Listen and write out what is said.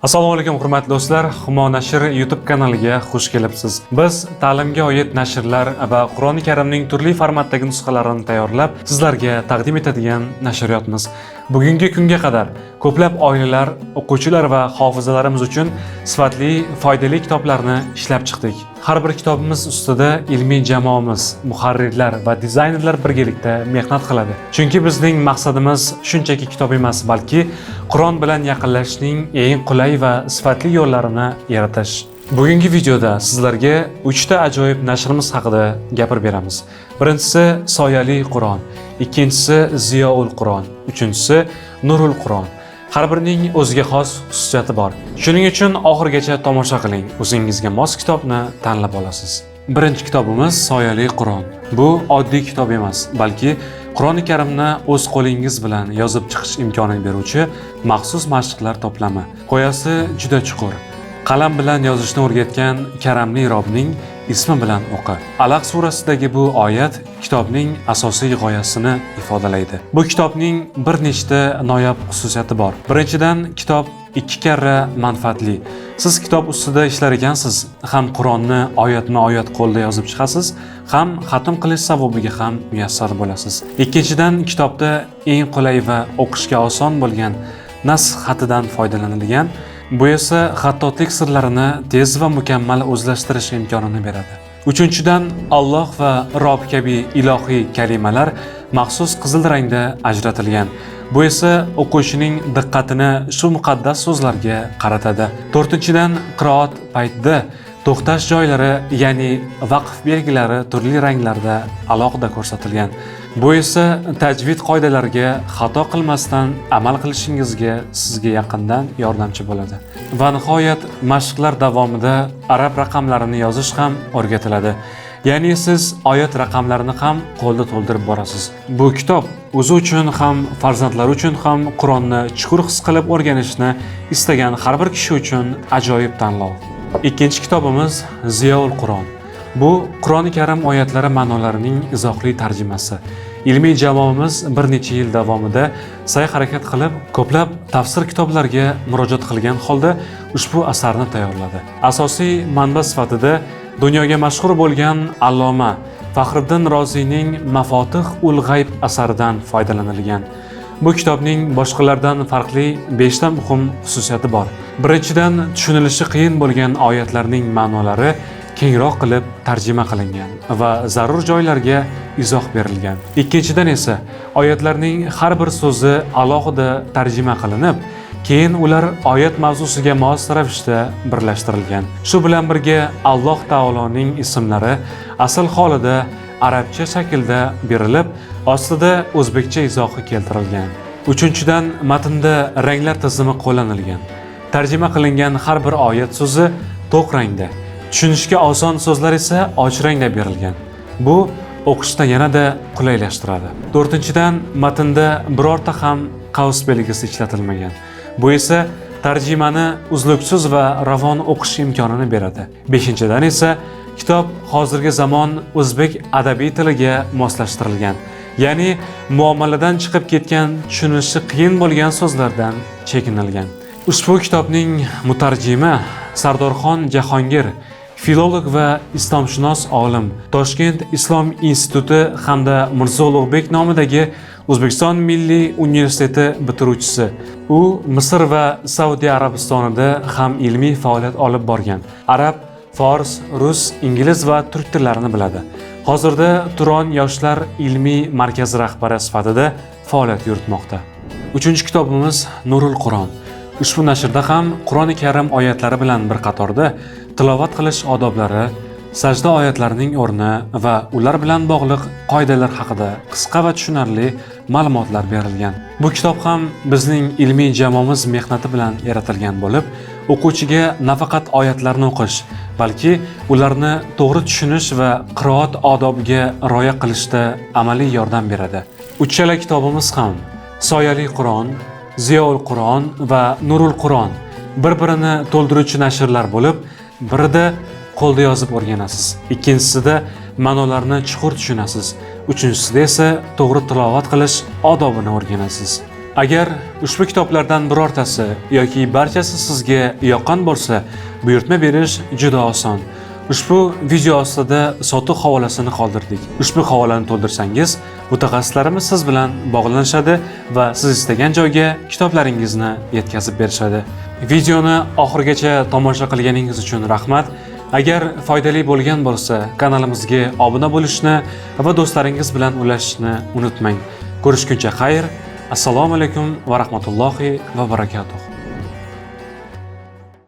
Assalomu alaykum hurmatli do'stlar, Humo Nashr YouTube kanaliga xush kelibsiz. Biz ta'limga oid nashrlar va Qur'oni Karimning turli formatdagi nusxalarini tayyorlab, sizlarga taqdim etadigan nashriyotmiz. Bugungi kunga qadar ko'plab oilalar, o'quvchilar va hofizalarimiz uchun sifatli, foydali kitoblarni ishlab chiqdik. Har bir kitobimiz ustida ilmiy jamoamiz, muharrirlar va dizaynerlar birgalikda mehnat qiladi. Chunki bizning maqsadimiz shunchaki kitob emas, balki Qur'on bilan yaqinlashishning eng qulay va sifatli yo'llarini yaratish. Bugungi videoda sizlarga 3 ta ajoyib nashrimiz haqida gapirib beramiz. Birinchisi Soyali Qur'on, ikkinchisi Ziyoul Qur'on, uchinchisi Nurul Qur'on. Har birining o'ziga xos xususiyati bor. Shuning uchun oxirigacha tomosha qiling, o'zingizga mos kitobni tanlab olasiz. Birinchi kitobimiz Soyali Qur'on. Bu oddiy kitob emas, balki Qur'oni Karimni o'z qo'lingiz bilan yozib chiqish imkonini beruvchi maxsus mashqlar to'plami. Qo'yasi juda chuqur. Qalam bilan yozishni o'rgatgan Karamli Robning ismi bilan o'qi. Alaq surasidagi bu oyat kitobning asosiy g'oyasini ifodalaydi. Bu kitobning bir nechta noyob xususiyati bor. Birinchidan, kitob 2 karra manfaatli. Siz kitob ustida ishlar ekansiz, ham Qur'onni oyatma-oyat qo'lda yozib chiqasiz, ham xatm qilish savobiga ham muyassar bo'lasiz. Ikkinchidan, kitobda eng qulay va o'qishga oson bo'lgan nasx xatidan foydalanilgan. Bu esa xattotlik sirlarini tez va mukammal o'zlashtirish imkonini beradi. Uchinchidan, Alloh va Rob kabi ilohiy kalimalar maxsus qizil rangda ajratilgan. Bu esa o'quvchining diqqatini shu muqaddas so'zlarga qaratadi. To'rtinchidan, qiroat paytida to'xtash joylari, ya'ni vaqf belgilari turli ranglarda alohida ko'rsatilgan. Bu esa tajvid qoidalariga xato qilmasdan amal qilishingizga sizga yaqindan yordamchi bo'ladi. Va nihoyat, mashqlar davomida arab raqamlarini yozish ham o'rgatiladi. Ya'ni siz oyat raqamlarini ham qo'lda to'ldirib borasiz. Bu kitob o'zi uchun ham, farzandlar uchun ham Qur'onni chuqur his qilib o'rganishni istagan har bir kishi uchun ajoyib tanlov. Ikkinchi kitobimiz Ziyoul Qur'on. Bu Qur'oni Karim oyatlari ma'nolarining izohli tarjimasi. Ilmiy jamoamiz bir necha yil davomida sa'y-harakat qilib, ko'plab tafsir kitoblarga murojaat qilgan holda ushbu asarni tayyorladi. Asosiy manba sifatida dunyoga mashhur bo'lgan alloma Faxriddin Roziyning Mafatih ul G'ayb asaridan foydalanilgan. Bu kitobning boshqalardan farqli 5 ta muhim xususiyati bor. Birinchidan, tushunilishi qiyin bo'lgan oyatlarning ma'nolari kengroq qilib tarjima qilingan va zarur joylarga izoh berilgan. Ikkinchidan esa, oyatlarning har bir so'zi alohida tarjima qilinib, keyin ular oyat mavzusiga mos ravishda birlashtirilgan. Shu bilan birga Alloh taoloning ismlari asl holida arabcha shaklda berilib, ostida o'zbekcha izohi keltirilgan. Uchinchidan, matnda ranglar tizimi qo'llanilgan. Tarjima qilingan har bir oyat so'zi to'q rangda, tushunishga oson so'zlar esa och rangda berilgan. Bu o'qishni yanada qulaylashtiradi. To'rtinchidan, matnda birorta ham qavs belgisi ishlatilmagan. Bu esa tarjimani uzluksiz va ravon o'qish imkonini beradi. Beshinchidan esa, kitob hozirgi zamon o'zbek adabiy tiliga moslashtirilgan. Ya'ni muomaladan chiqib ketgan, tushunishi qiyin bo'lgan so'zlardan chekinilgan. Ushbu kitobning mutarjimi Sardorxon Jahongir, filolog va islomshunos olim, Toshkent Islom instituti hamda Mirzo Ulug'bek nomidagi O'zbekiston Milliy universiteti bitiruvchisi. U Misr va Saudiya Arabistonida ham ilmiy faoliyat olib borgan. Arab, fors, rus, ingliz va turk tillarini biladi. Hozirda Turon yoshlar ilmiy markazi rahbari sifatida faoliyat yuritmoqda. Uchinchi kitobimiz Nurul Qur'on. Ushbu nashrda ham Qur'oni Karim oyatlari bilan bir qatorda tilovat qilish odoblari, sajda oyatlarining o'rni va ular bilan bog'liq qoidalar haqida qisqa va tushunarli ma'lumotlar berilgan. Bu kitob ham bizning ilmiy jamoamiz mehnati bilan yaratilgan bo'lib, o'quvchiga nafaqat oyatlarni o'qish, balki ularni to'g'ri tushunish va qiroat odobiga rioya qilishda amaliy yordam beradi. Uchala kitobimiz ham Soyali Qur'on, Ziyoul Qur'on va Nurul Qur'on bir-birini to'ldiruvchi nashrlar bo'lib, birida qo'lda yozib o'rganasiz, ikkinchisida ma'nolarni chuqur tushunasiz, uchinchisida esa to'g'ri tilovat qilish odobini o'rganasiz. Agar ushbu kitoblardan birortasi yoki barchasi sizga yoqqan bo'lsa, buyurtma berish juda oson. Ushbu video ostida sotuv havolasini qoldirdik. Ushbu havolani to'ldirsangiz, mutaxassislarimiz siz bilan bog'lanishadi va siz istagan joyga kitoblaringizni yetkazib berishadi. Videoni oxirigacha tomosha qilganingiz uchun rahmat. Agar foydali bo'lgan bo'lsa, kanalimizga obuna bo'lishni va do'stlaringiz bilan ulashishni unutmang. Ko'rishguncha xayr. Assalomu alaykum va rahmatullohi va barakatuh.